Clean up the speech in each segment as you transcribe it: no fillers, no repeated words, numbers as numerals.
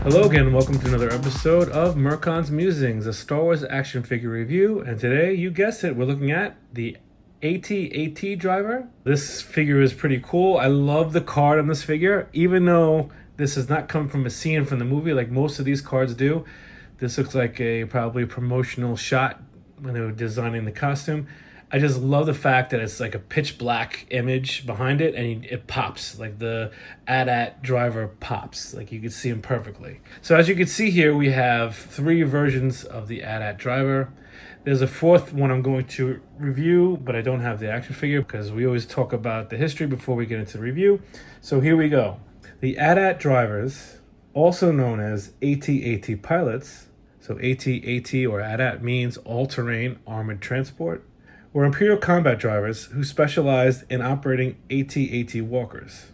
Hello again, welcome to another episode of Merkon's Musings, a Star Wars action figure review. And today, you guessed it, we're looking at the AT-ATDriver. This figure is pretty cool. I love the card on this figure, even though this has not come from a scene from the movie like most of these cards do. This looks like a probably promotional shot when they were designing the costume. I just love the fact that it's like a pitch black image behind it and it pops, like the AT-ATDriver pops, like you can see him perfectly. So as you can see here, we have 3 versions of the AT-ATDriver. There's a 4th one I'm going to review, but I don't have the action figure because we always talk about the history before we get into the review. So here we go. The AT-ATDrivers, also known as AT-AT pilots, so AT-AT or AT-AT means all-terrain armored transport, were Imperial combat drivers who specialized in operating AT-AT walkers.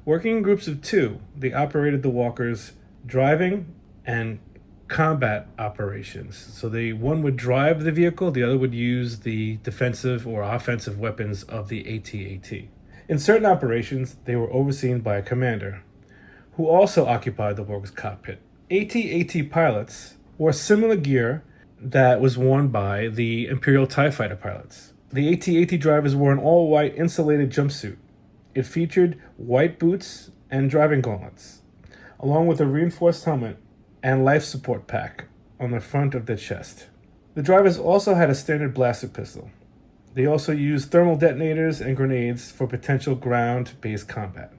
Working in groups of 2, they operated the walkers driving and combat operations. So one would drive the vehicle, the other would use the defensive or offensive weapons of the AT-AT. In certain operations, they were overseen by a commander, who also occupied the walker's cockpit. AT-AT pilots wore similar gear that was worn by the Imperial TIE fighter pilots. The AT-AT drivers wore an all-white insulated jumpsuit. It featured white boots and driving gauntlets, along with a reinforced helmet and life support pack on the front of the chest. The drivers also had a standard blaster pistol. They also used thermal detonators and grenades for potential ground-based combat.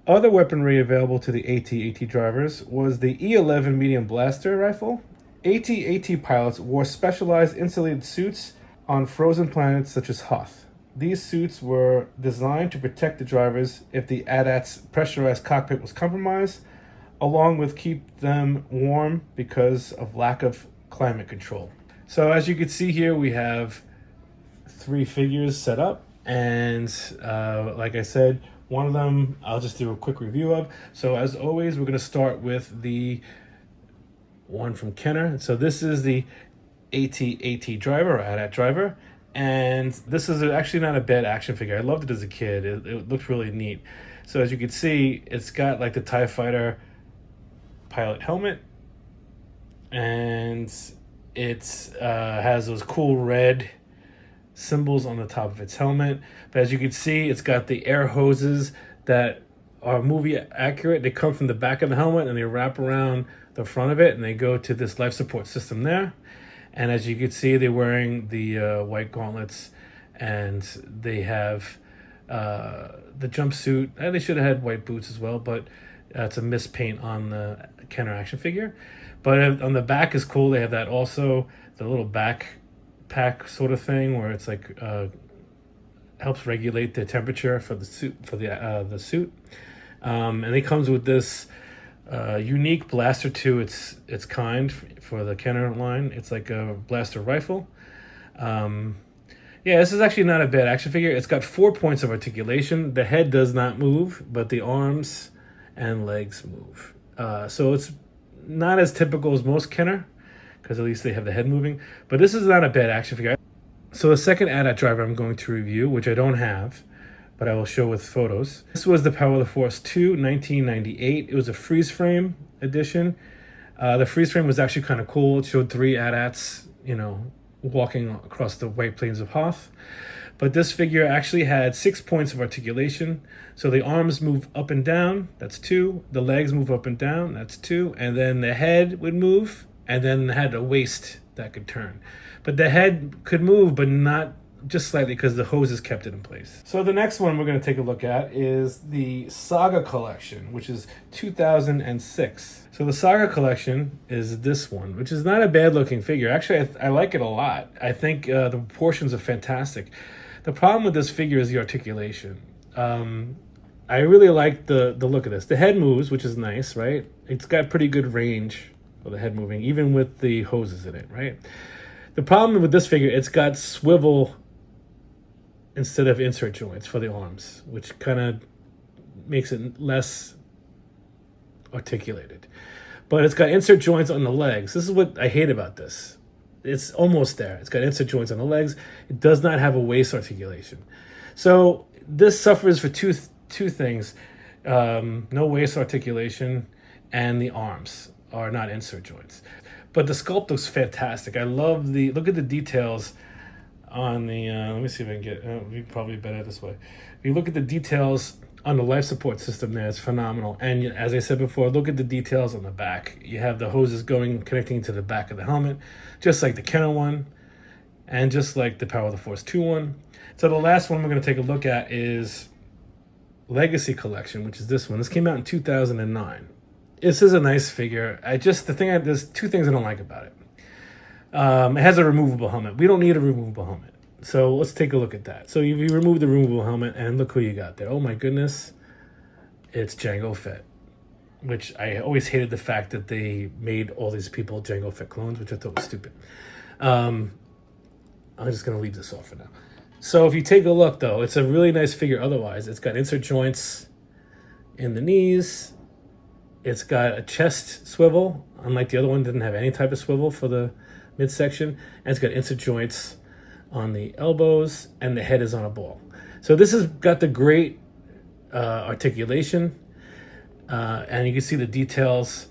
Other weaponry available to the AT-AT drivers was the E11 medium blaster rifle. AT-AT pilots wore specialized insulated suits on frozen planets such as Hoth. These suits were designed to protect the drivers if the AT-AT's pressurized cockpit was compromised, along with keep them warm because of lack of climate control. So as you can see here, we have 3 figures set up, and like I said, one of them I'll just do a quick review of. So as always, we're going to start with the one from Kenner. So this is the AT-ATDriver or AT-ATDriver, and this is actually not a bad action figure. I loved it as a kid. It looked really neat. So as you can see, it's got like the TIE fighter pilot helmet, and it has those cool red symbols on the top of its helmet. But as you can see, it's got the air hoses that are movie accurate. They come from the back of the helmet and they wrap around the front of it, and they go to this life support system there. And as you can see, they're wearing the white gauntlets, and they have the jumpsuit. They should have had white boots as well, but it's a mispaint on the Kenner action figure. But on the back is cool. They have that also, the little backpack sort of thing where it's like helps regulate the temperature for the suit, the suit. And it comes with this unique blaster to its kind for the Kenner line. It's like a blaster rifle. Yeah, this is actually not a bad action figure. It's got 4 points of articulation. The head does not move, but the arms and legs move. So it's not as typical as most Kenner, because at least they have the head moving. But this is not a bad action figure. So the second AT-ATDriver I'm going to review, which I don't have, but I will show with photos. This was the Power of the Force 2, 1998. It was a freeze frame edition. The freeze frame was actually kind of cool. It showed 3 AT-ATs, walking across the white plains of Hoth. But this figure actually had 6 points of articulation. So the arms move up and down, that's 2. The legs move up and down, that's 2. And then the head would move, and then it had a waist that could turn. But the head could move, but not just slightly, because the hoses kept it in place. So the next one we're going to take a look at is the Saga Collection, which is 2006. So the Saga Collection is this one, which is not a bad looking figure. Actually, I like it a lot. I think the proportions are fantastic. The problem with this figure is the articulation. I really like the look of this. The head moves, which is nice, right? It's got pretty good range for the head moving, even with the hoses in it, right? The problem with this figure, it's got swivel instead of insert joints for the arms, which kind of makes it less articulated. But it's got insert joints on the legs. This is what I hate about this. It's almost there. It's got insert joints on the legs. It does not have a waist articulation. So this suffers for two things. No waist articulation and the arms are not insert joints. But the sculpt looks fantastic. I love look at the details on the, let me see if I can get, we probably better this way. If you look at the details on the life support system there, it's phenomenal. And as I said before, look at the details on the back. You have the hoses connecting to the back of the helmet, just like the Kenner one, and just like the Power of the Force 2 one. So the last one we're going to take a look at is Legacy Collection, which is this one. This came out in 2009. This is a nice figure. There's two things I don't like about it. It has a removable helmet. We don't need a removable helmet. So let's take a look at that. So you remove the removable helmet and look who you got there. Oh my goodness. It's Jango Fett, which I always hated the fact that they made all these people Jango Fett clones, which I thought was stupid. I'm just going to leave this off for now. So if you take a look though, it's a really nice figure otherwise. It's got insert joints in the knees. It's got a chest swivel, unlike the other one, didn't have any type of swivel for the midsection. And it's got insert joints on the elbows, and the head is on a ball. So this has got the great articulation, and you can see the details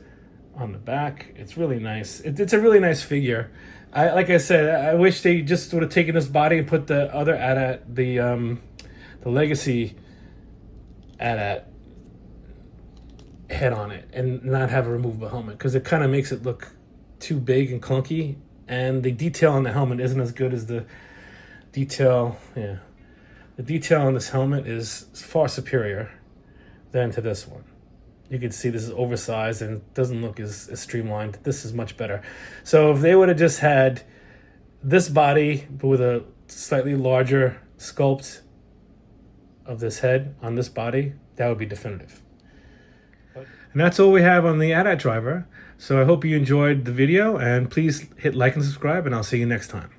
on the back. It's really nice. It's a really nice figure. Like I said, I wish they just would have taken this body and put the other AT-AT, the Legacy AT-AT head on it and not have a removable helmet, because it kind of makes it look too big and clunky, and the detail on the helmet isn't as good as the detail. The detail on this helmet is far superior than to this one. You can see this is oversized and doesn't look as streamlined. This is much better. So if they would have just had this body but with a slightly larger sculpt of this head on this body, that would be definitive. And that's all we have on the AT-ATDriver. So I hope you enjoyed the video, and please hit like and subscribe, and I'll see you next time.